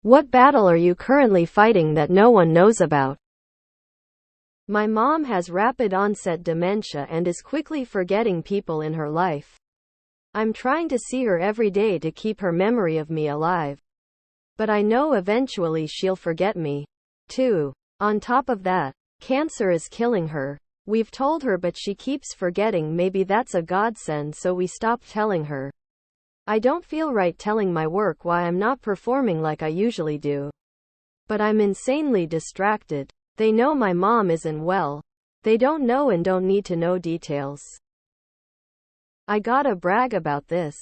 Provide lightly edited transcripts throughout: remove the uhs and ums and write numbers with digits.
What battle are you currently fighting that no one knows about? My mom has rapid onset dementia and is quickly forgetting people in her life. I'm trying to see her every day to keep her memory of me alive. But I know eventually she'll forget me, too. On top of that, cancer is killing her. We've told her but she keeps forgetting. Maybe that's a godsend, so we stopped telling her. I don't feel right telling my work why I'm not performing like I usually do. But I'm insanely distracted. They know my mom isn't well. They don't know and don't need to know details. I gotta brag about this.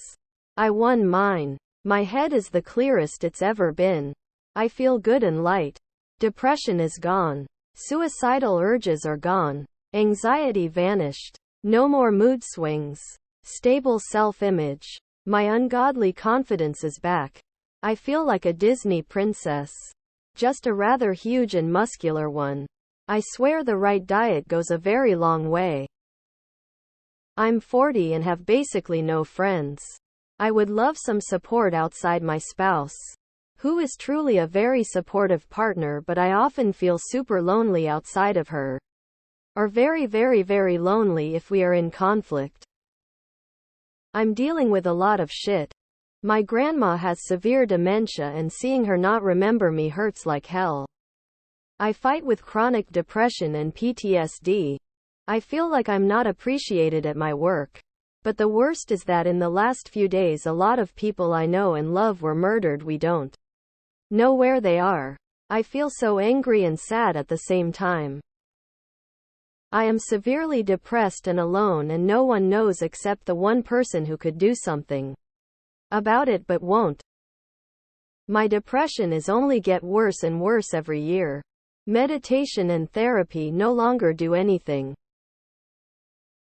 I won mine. My head is the clearest it's ever been. I feel good and light. Depression is gone. Suicidal urges are gone. Anxiety vanished. No more mood swings. Stable self-image. My ungodly confidence is back. I feel like a Disney princess. Just a rather huge and muscular one. I swear the right diet goes a very long way. I'm 40 and have basically no friends. I would love some support outside my spouse, who is truly a very supportive partner, but I often feel super lonely outside of her. Or very, very, very lonely if we are in conflict. I'm dealing with a lot of shit. My grandma has severe dementia and seeing her not remember me hurts like hell. I fight with chronic depression and PTSD. I feel like I'm not appreciated at my work. But the worst is that in the last few days a lot of people I know and love were murdered. We don't know where they are. I feel so angry and sad at the same time. I am severely depressed and alone, and no one knows except the one person who could do something about it but won't. My depression is only get worse and worse every year. Meditation and therapy no longer do anything.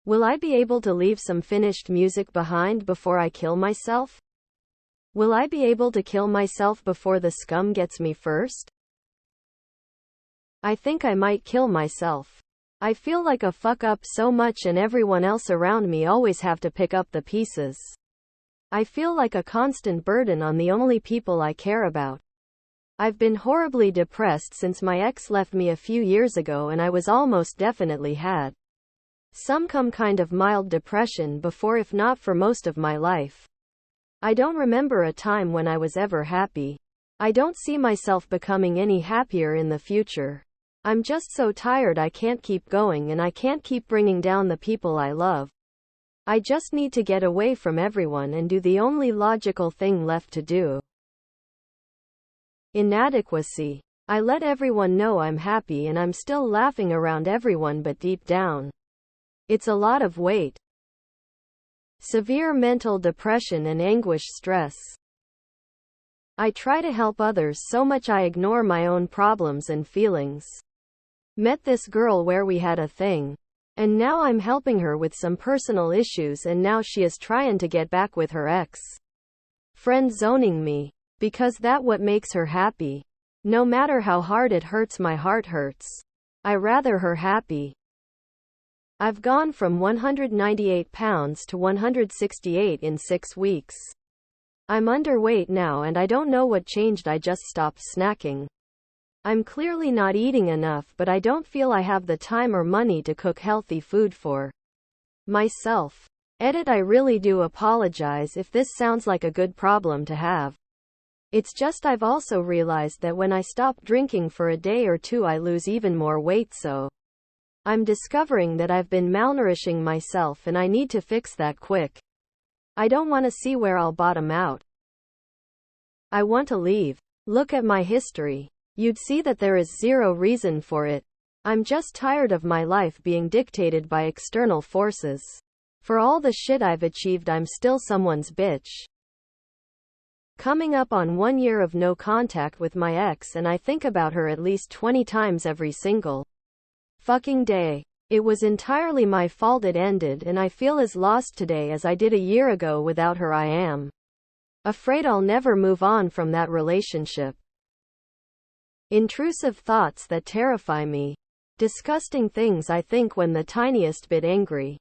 Will I be able to leave some finished music behind before I kill myself? Will I be able to kill myself before the scum gets me first? I think I might kill myself. I feel like a fuck up so much and everyone else around me always have to pick up the pieces. I feel like a constant burden on the only people I care about. I've been horribly depressed since my ex left me a few years ago, and I was almost definitely had some kind of mild depression before, if not for most of my life. I don't remember a time when I was ever happy. I don't see myself becoming any happier in the future. I'm just so tired I can't keep going, and I can't keep bringing down the people I love. I just need to get away from everyone and do the only logical thing left to do. Inadequacy. I let everyone know I'm happy and I'm still laughing around everyone, but deep down, it's a lot of weight. Severe mental depression and anguish stress. I try to help others so much I ignore my own problems and feelings. Met this girl where we had a thing. And now I'm helping her with some personal issues, and now she is trying to get back with her ex. Friend zoning me. Because that what makes her happy. No matter how hard it hurts, my heart hurts. I rather her happy. I've gone from 198 pounds to 168 in 6 weeks. I'm underweight now and I don't know what changed. I just stopped snacking. I'm clearly not eating enough, but I don't feel I have the time or money to cook healthy food for myself. Edit. I really do apologize if this sounds like a good problem to have. It's just I've also realized that when I stop drinking for a day or two I lose even more weight, so I'm discovering that I've been malnourishing myself and I need to fix that quick. I don't want to see where I'll bottom out. I want to leave. Look at my history. You'd see that there is zero reason for it. I'm just tired of my life being dictated by external forces. For all the shit I've achieved, I'm still someone's bitch. Coming up on 1 year of no contact with my ex, and I think about her at least 20 times every single fucking day. It was entirely my fault it ended, and I feel as lost today as I did a year ago without her. I am afraid I'll never move on from that relationship. Intrusive thoughts that terrify me. Disgusting things I think when the tiniest bit angry.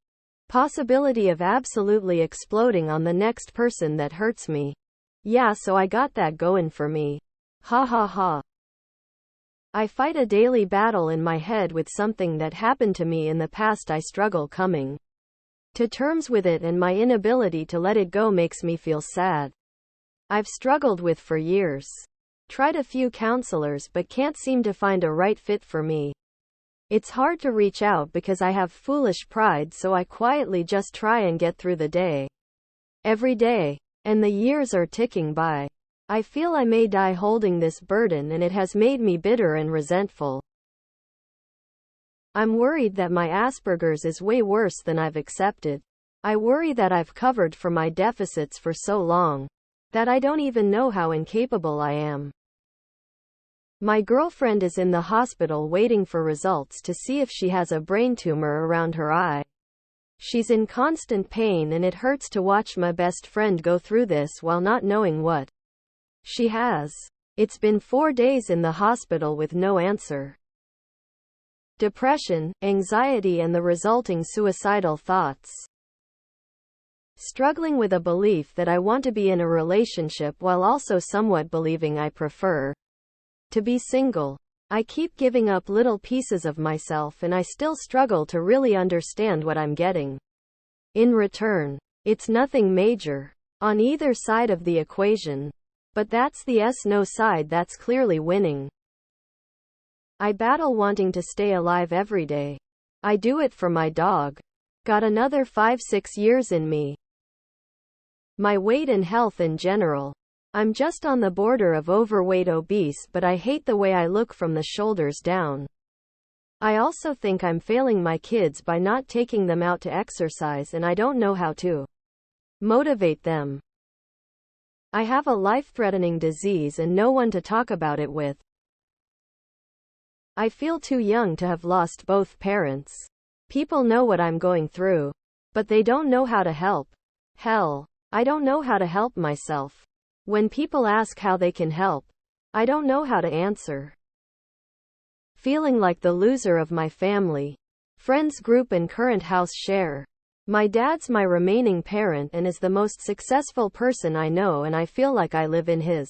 Possibility of absolutely exploding on the next person that hurts me. Yeah, so I got that going for me. Ha ha ha. I fight a daily battle in my head with something that happened to me in the past. I struggle coming to terms with it, and my inability to let it go makes me feel sad. I've struggled with for years. Tried a few counselors but can't seem to find a right fit for me. It's hard to reach out because I have foolish pride, so I quietly just try and get through the day. Every day. And the years are ticking by. I feel I may die holding this burden, and it has made me bitter and resentful. I'm worried that my Asperger's is way worse than I've accepted. I worry that I've covered for my deficits for so long that I don't even know how incapable I am. My girlfriend is in the hospital waiting for results to see if she has a brain tumor around her eye. She's in constant pain, and it hurts to watch my best friend go through this while not knowing what she has. It's been 4 days in the hospital with no answer. Depression, anxiety, and the resulting suicidal thoughts. Struggling with a belief that I want to be in a relationship while also somewhat believing I prefer to be single. I keep giving up little pieces of myself, and I still struggle to really understand what I'm getting in return. It's nothing major on either side of the equation, but that's the no side that's clearly winning. I battle wanting to stay alive every day. I do it for my dog. Got another 5-6 years in me. My weight and health in general. I'm just on the border of overweight obese, but I hate the way I look from the shoulders down. I also think I'm failing my kids by not taking them out to exercise, and I don't know how to motivate them. I have a life-threatening disease and no one to talk about it with. I feel too young to have lost both parents. People know what I'm going through, but they don't know how to help. Hell, I don't know how to help myself. When people ask how they can help, I don't know how to answer. Feeling like the loser of my family, friends group, and current house share. My dad's my remaining parent and is the most successful person I know, and I feel like I live in his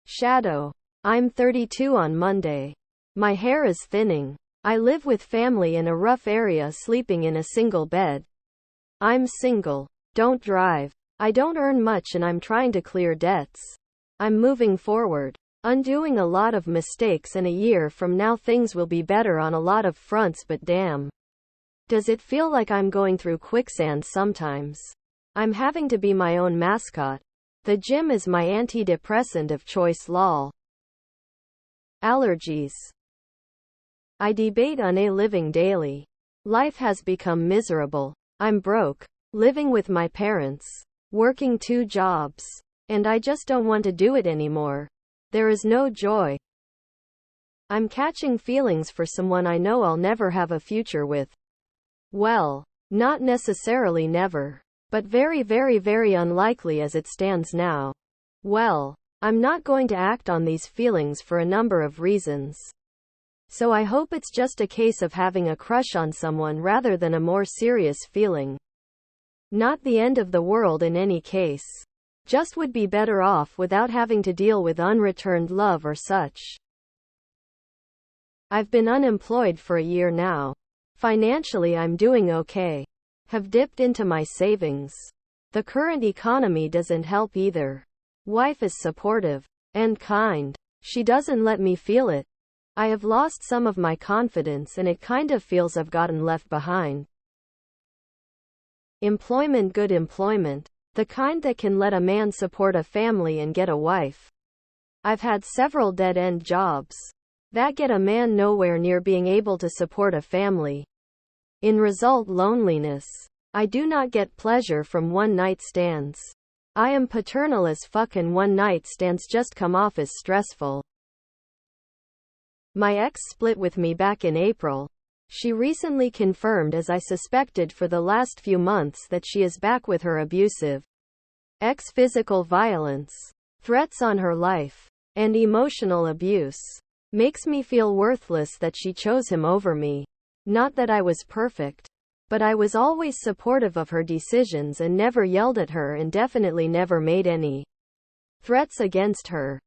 shadow. I'm 32 on Monday. My hair is thinning. I live with family in a rough area, sleeping in a single bed. I'm single. Don't drive. I don't earn much, and I'm trying to clear debts. I'm moving forward, undoing a lot of mistakes, and a year from now things will be better on a lot of fronts, but damn, does it feel like I'm going through quicksand sometimes. I'm having to be my own mascot. The gym is my antidepressant of choice, lol. Allergies. I debate on a living daily. Life has become miserable. I'm broke, living with my parents, working 2 jobs, and I just don't want to do it anymore. There is no joy. I'm catching feelings for someone I know I'll never have a future with. Well, not necessarily never, but very, very, very unlikely as it stands now. Well, I'm not going to act on these feelings for a number of reasons. So I hope it's just a case of having a crush on someone rather than a more serious feeling. Not the end of the world in any case. Just would be better off without having to deal with unreturned love or such. I've been unemployed for a year now. Financially, I'm doing okay. Have dipped into my savings. The current economy doesn't help either. Wife is supportive and kind. She doesn't let me feel it. I have lost some of my confidence, and it kind of feels I've gotten left behind. Employment, good employment. The kind that can let a man support a family and get a wife. I've had several dead-end jobs that get a man nowhere near being able to support a family. In result, loneliness. I do not get pleasure from one-night stands. I am paternal as fuck, and one-night stands just come off as stressful. My ex split with me back in April. She recently confirmed, as I suspected for the last few months, that she is back with her abusive ex. Physical violence, threats on her life, and emotional abuse. Makes me feel worthless that she chose him over me. Not that I was perfect, but I was always supportive of her decisions and never yelled at her, and definitely never made any threats against her.